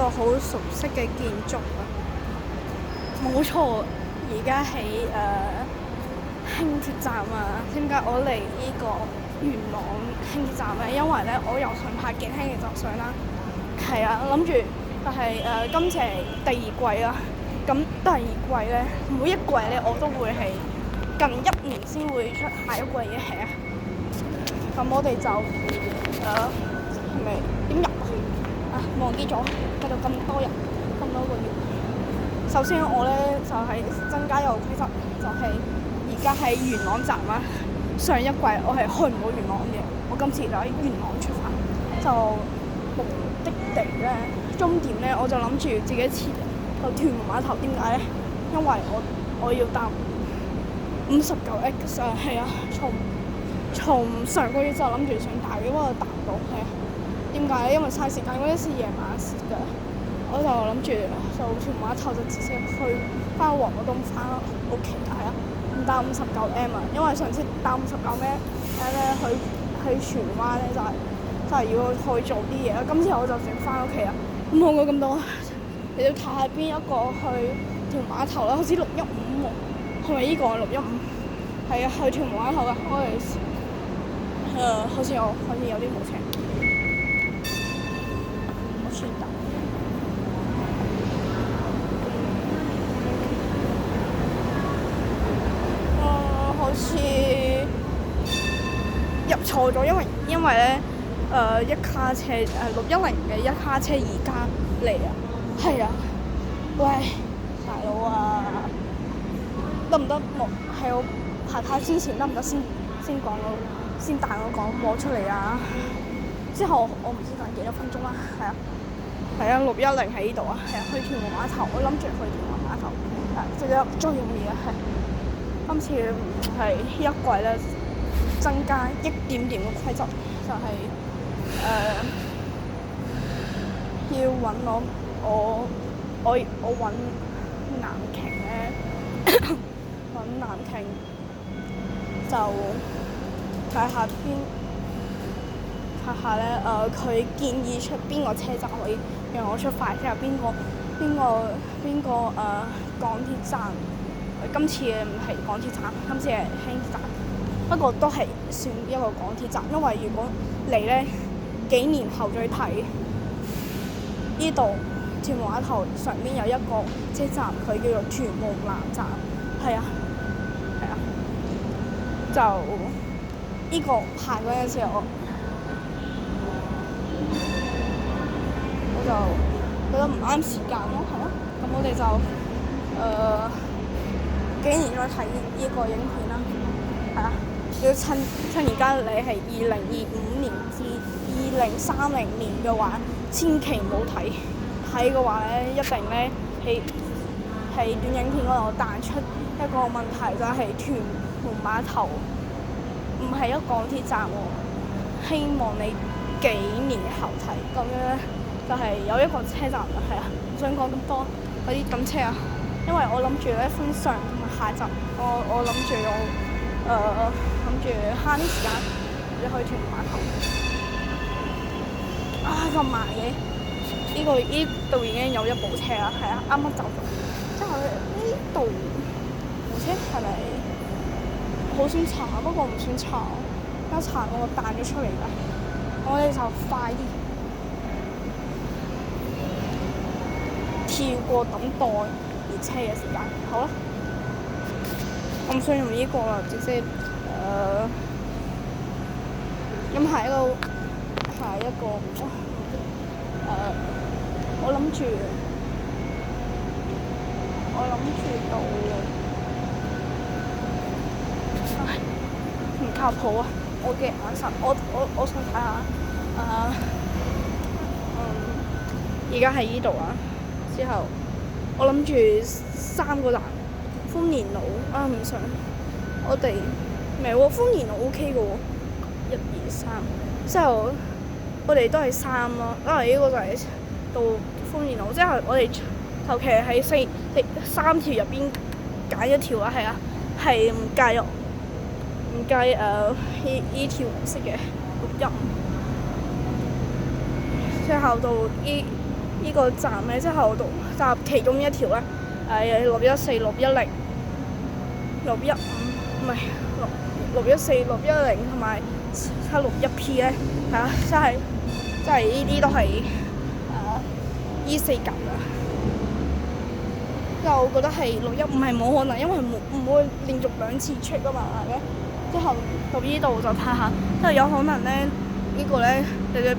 個好熟悉嘅建築啊！冇錯，而家喺輕鐵站啊！點解我嚟呢個元朗輕鐵站咧？因為咧，我又想拍勁輕嘅集相啦。係啊，諗住，但係今次係第二季啦。咁第二季咧，每一季咧我都會係近1年先會出下一季嘅戲啊。咁我哋就係咪點入去啊？忘記咗喺度咁多人，咁多個月。首先我咧就係增加一個規則，就係而家喺元朗站啦。上一季我係去唔到元朗嘅，我今次就喺元朗出發。就目的地咧，終點咧，我就諗住自己前到屯門碼頭。點解咧？因為我要搭59X 啊，係啊，從上個月就諗住上大嘅，不過搭唔到，係啊。點解咧？因為嘥時間，嗰啲係夜晚時㗎。我就諗住就屯門碼頭就直接去翻黃國東翻屋企，係啊，唔搭59M啊，因為上次搭59M咧去荃灣咧就係要去做啲嘢啦。今次我就直接翻屋企啦，唔好講咁多。你要睇下邊一個去屯門碼頭啦，好似615喎，係咪呢個615？係啊，去屯門碼頭啦，我哋好似有啲冇車，我算搭。好似入錯咗，因為咧一卡車610嘅一卡車而家嚟啊，係啊，喂大佬啊，得唔得？喺我排卡之前得唔得先彈我講播出嚟啊？之後我唔知等幾多分鐘啦，係啊610喺呢度啊，係啊，去屯門碼頭，我諗住去屯門碼頭，最容易嘅係。今次係一季咧，增加一點點嘅規則，就係、要揾我揾南瓊咧，揾南瓊就睇下咧佢建議出邊個車站可以讓我出快，睇下邊個港鐵站。今次唔係港鐵站，今次係輕鐵站，不過都係算一個港鐵站，因為如果嚟咧幾年後再睇呢度屯門碼頭上邊有一個車站，佢叫做屯門南站，係啊，就呢個排嗰陣時我就覺得唔啱時間咯，係啊，咁我哋就幾年再睇呢個影片啦，係啊，要趁而家你係2025年至2030年嘅話，千祈唔好睇嘅話咧，一定咧係短影片嗰度彈出一個問題，就係屯門碼頭唔係一個港鐵站喎，希望你幾年後睇，咁樣咧就係有一個車站啦，係啊，唔想講咁多嗰啲等車啊，因為我諗住咧分上下集，我諗住慳啲時間，你去屯門碼頭。咁慢嘅，呢度已經有一部車啦，係啊，啱啱走咗。即係呢度部車係咪好想查？不過唔算查，一查我彈咗出嚟㗎。我哋就快啲跳過等待列車嘅時間，好啦。我唔想用呢個啦，直接咁下一個我諗住到唔靠譜啊！我嘅眼神，我想睇下而家喺呢度啊，之後我諗住3個站。豐年路唔想，我哋未喎，豐年路 OK 嘅喎，1、2、3，之後我哋都係3咯，因為呢個就係到豐年路，之後我哋求其喺3條入邊揀一條啦，係啊，係唔計呢條黃色嘅錄音，之後到呢呢個站咧，即係我度搭其中一條咧，614、610、615唔係614、610同埋761P 咧，係啊，即係呢啲都係依4格啊。因為我覺得係615係冇可能，因為唔會連續2次出噶嘛，係咪？之後到呢度就睇下，即係有可能咧呢個咧有隻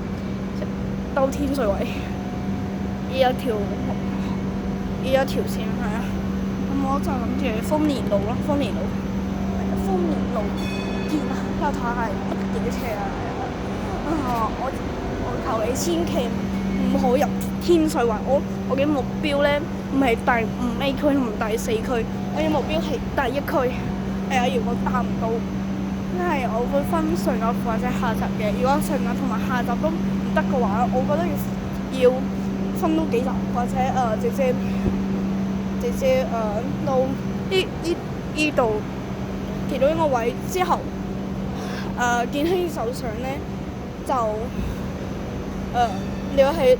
兜天水圍呢一條線係啊。咁我就諗住豐年路咯，豐年路見啊，之後睇下係乜嘢車啊。我求你千祈唔好入天水圍，我嘅目標咧唔係第5A 區同第4區，我嘅目標係第1區。如果達唔到，即係我會分上集或者下集嘅。如果上集同埋下集都唔得嘅話，我覺得要分多幾集，或者直接到呢度其中一個位之後，建興手上咧就你話係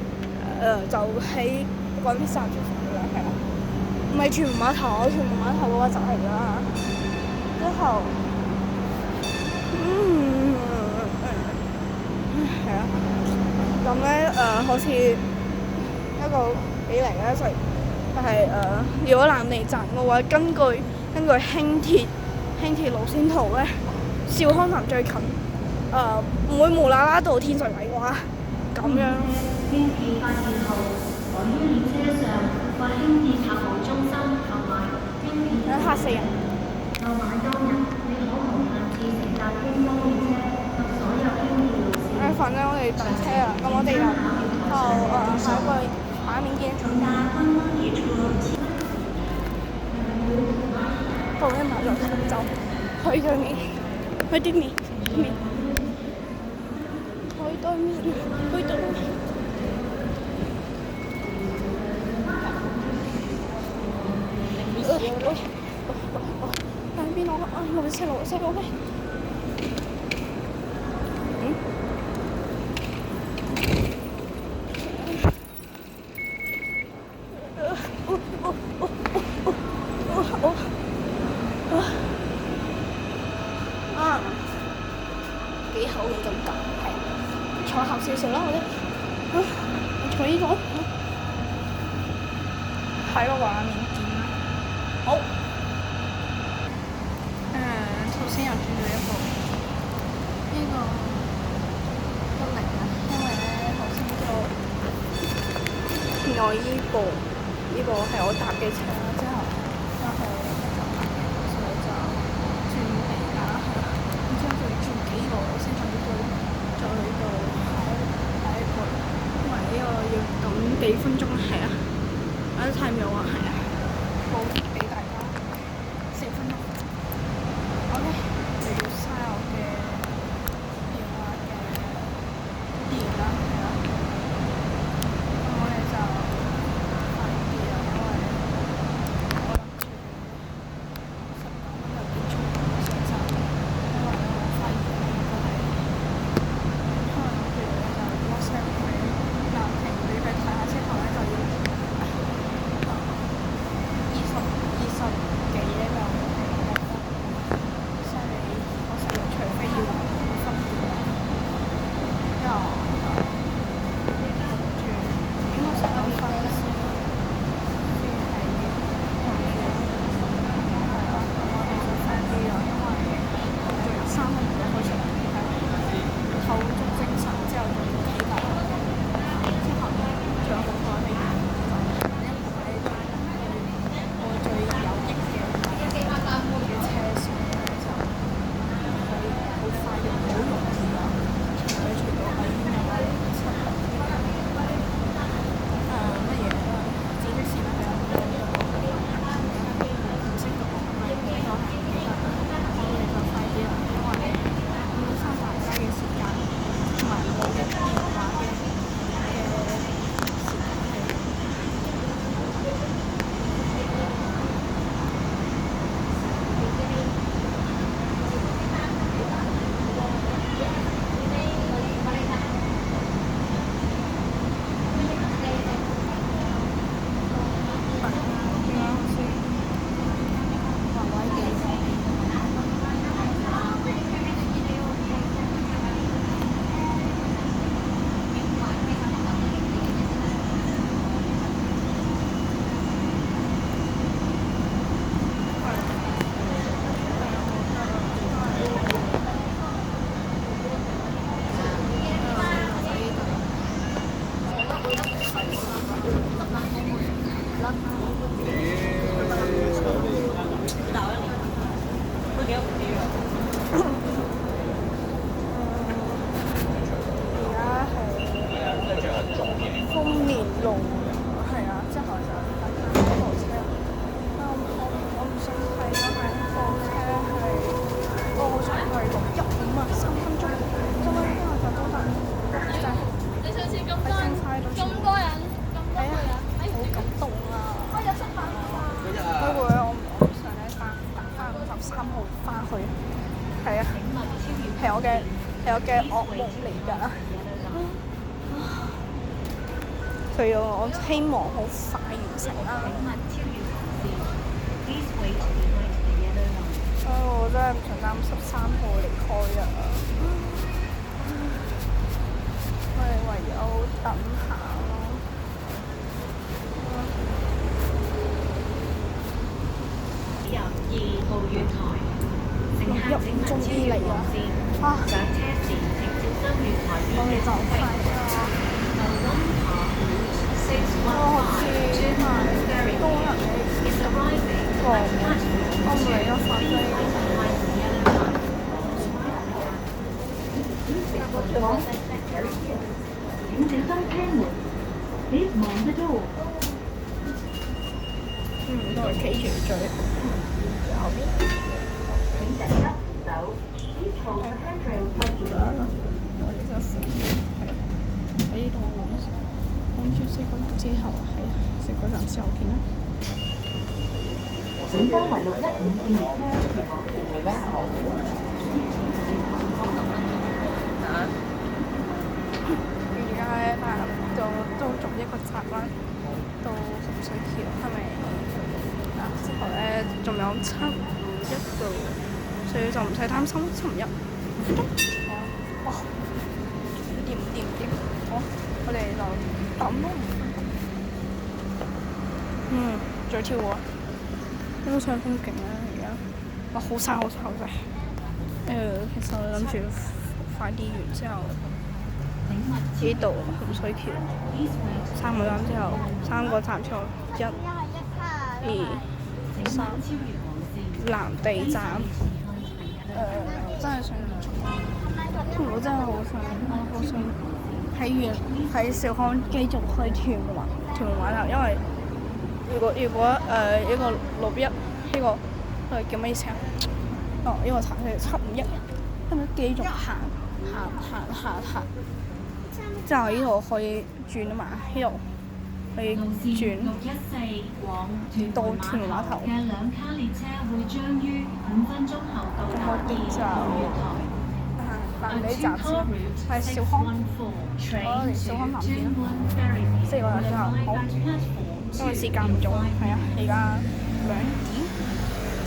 就喺嗰啲站住房啦，係啊，唔係屯門碼頭，屯門碼頭嗰個就係啦。之後係啊，咁咧好似一個幾嚟嘅一齊，但係如果南利站嘅話，根據輕鐵路線圖咧，兆康站最近，唔會無啦啦到天水圍嘅話，咁樣。輕鐵8號可於列車上或輕鐵客務中心購買輕鐵。嚇死人！購買當日，你可無限次乘搭輕裝列車及所有輕鐵路線。反正我哋等車啊，咁我哋就下一個畫面見。到一馬路就去對面，去對面，去對面。喺邊度啊？616咩？幾厚嘅感覺，係坐後少少啦，我哋坐呢個喺個畫面見啦。好，頭先又轉咗一部呢個110啦，因為咧頭先我呢部係我搭嘅車啦，之後所以就轉地啦，然之後就轉幾個先可以再去到下一個，因為呢個要等幾分鐘係啊，我啲 time 有啊，係啊，報俾大家4分鐘。OK， 就要嘥我嘅電話嘅電啦，係啊。咁我哋就快啲啊，因為路㗎，係啊，之後就睇緊嗰部車。我唔想睇嗰部車係，我好想去615啊，3分鐘，3分鐘之後就到達。就係喺星沙度。咁多人，係啊，好感動啊！我有食飯㗎。不過我唔想咧翻53號翻去。係啊，係我嘅噩夢嚟㗎。所以我希望好快完成啦。所以我真係唔想13號離開啊！我哋唯有等下咯。由2號月台，乘客請勿超越黃線。上車時請小心月台邊嘅指揮。我好似係多人嘅個，我唔嚟咗發飛。請小心車門。Please mind the door。都係企住最後邊。請緊急扶手。Please hold the handrail tightly。我哋就喺呢度跟住4個站之後，喺4個站之後見啦。本燈為615電列車前往屯門1號。而家咧，都仲一個站啦，到洪水橋係咪？之後咧仲有751度，所以就唔使擔心751。哇！掂，好，我哋就等咯。再跳喎，欣賞風景啦而家。哇！好曬。其實我諗住快啲完之後，呢度洪水橋3個站之後，3個站之後1、2、3，藍地站。真係想我真係好想喺兆康繼續去屯門碼頭，因為如果呢個651呢個叫咩意思啊？呢個茶係751，咁樣繼續行，之後呢度可以轉啊嘛，呢度可以轉到屯門碼頭。咁我哋就南尾站先，係兆康，我哋兆康南邊4個站之後，好，因為時間唔早，係啊，而家2點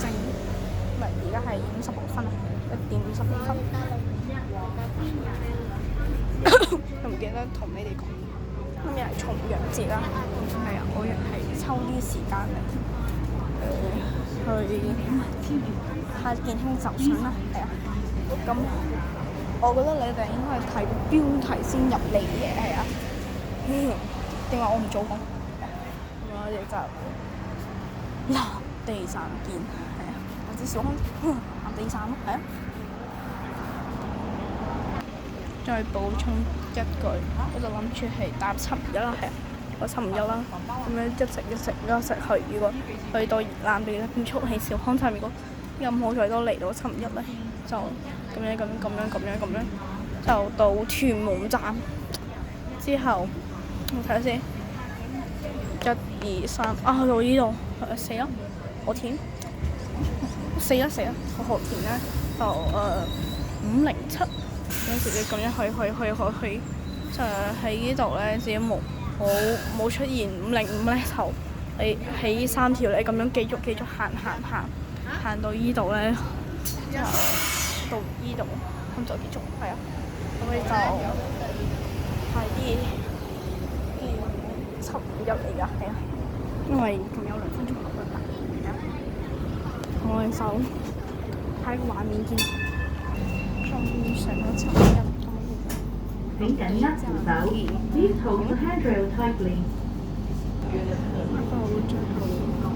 正，唔係而家係56分啊，1點56分。我唔記得同你哋講，今日係重陽節啦，係啊，我亦係抽啲時間嚟去拍健康集相啦，係啊，咁。我覺得你哋應該係睇個標題先入嚟嘅，係啊。定話我唔早講？咁我哋就藍地站見，係啊。或者小康藍地站咯，係啊。再補充一句，我就諗住係搭751啦，係啊，我751啦。咁樣一直去，如果去到藍地變速喺小康站，如果咁好彩都嚟到751咧，就咁樣，就到屯門站之後，我睇下先，1、2、3啊，到呢度死啦！何田死啦！何田咧就507，有時你咁樣去，就喺呢度咧，自己冇出現505咧，就你喺3條咧咁樣繼續行到呢度咧，就到呢度，咁就結束，係啊，咁你就快啲751嚟㗎，係啊，因為仲有2分鐘落去吧，係啊，我哋就睇個畫面見，終於上咗751。請緊握扶手 ，Please hold the handrail tightly。到最後講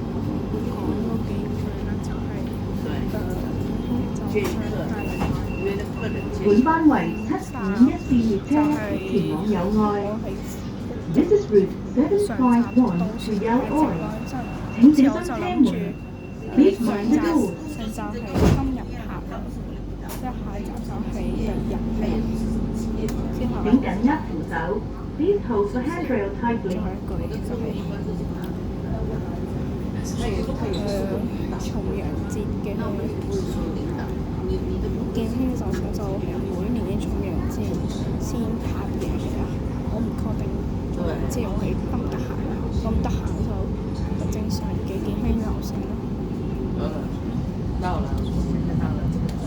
嗰幾句啦，就係本班為751線列車前往友愛。This is route 上站到 751 to 時嘅直 Yell 播 Oi。之後我就諗住，Please 上 mind the 站 door。上站係今日拍嘅，即係下集就係第二日拍。之後請緊握扶手。Please hold the handrail 仲 tightly。有一句就係重陽節嘅健興手手就係每年嘅重陽節先拍嘅，我唔確定即係我係得唔得閒啦，咁得閒就正常嘅健興流程咯。到了，我们看到了这个站，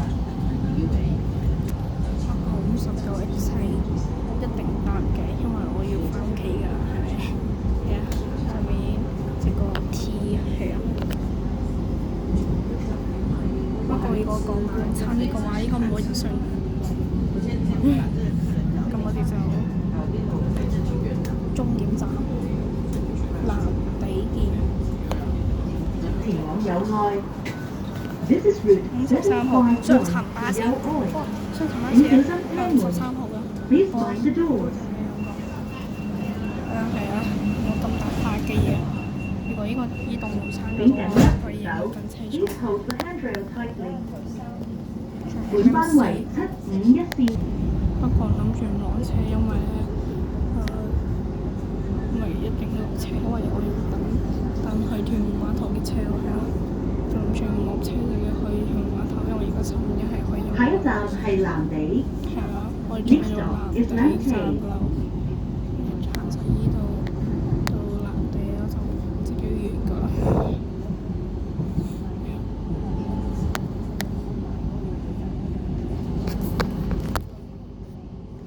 鱼尾。 59 X 係一定得嘅，因為我要翻屋企㗎，係咪？係啊，上面即個 T 係啊。不過如果講晚餐嘅話，應該冇人信。咁我哋就終點站藍地見。前往友愛。This is route 53號雙層巴士。 751 to Yell Oi。雙層巴士請小心車門。 13號啦。 Please mind the doors。係啊，有咁大塊嘅嘢。如果呢棟午餐嘅請緊話，握扶可以影手。緊車 Please 窗。 hold the handrail tightly。本班為751線。不過諗住唔落車，因為咧唔係一定要落車，因為我要等去屯門碼頭嘅車咯，係啊。就諗住唔落車就要去屯門碼頭，因為而家11係可以。下一站係藍地。係啊，我哋轉咗藍地站㗎啦。行晒依度到藍地我就自己完㗎啦。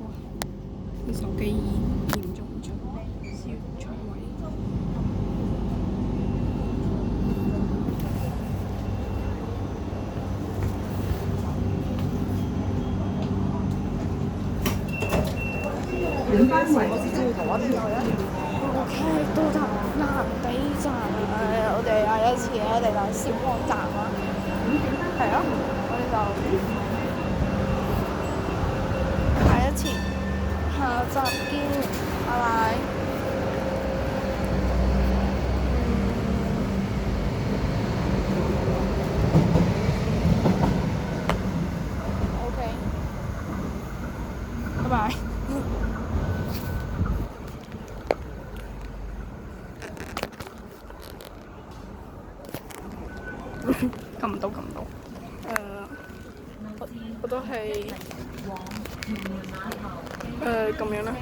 哇！啲手機嚴重出位。本班為OK，到達藍地站我哋下一次我哋就小旺站啦。係啊，我哋就下一次下集見，拜拜。OK，拜拜。撳唔到。我都係咁樣啦。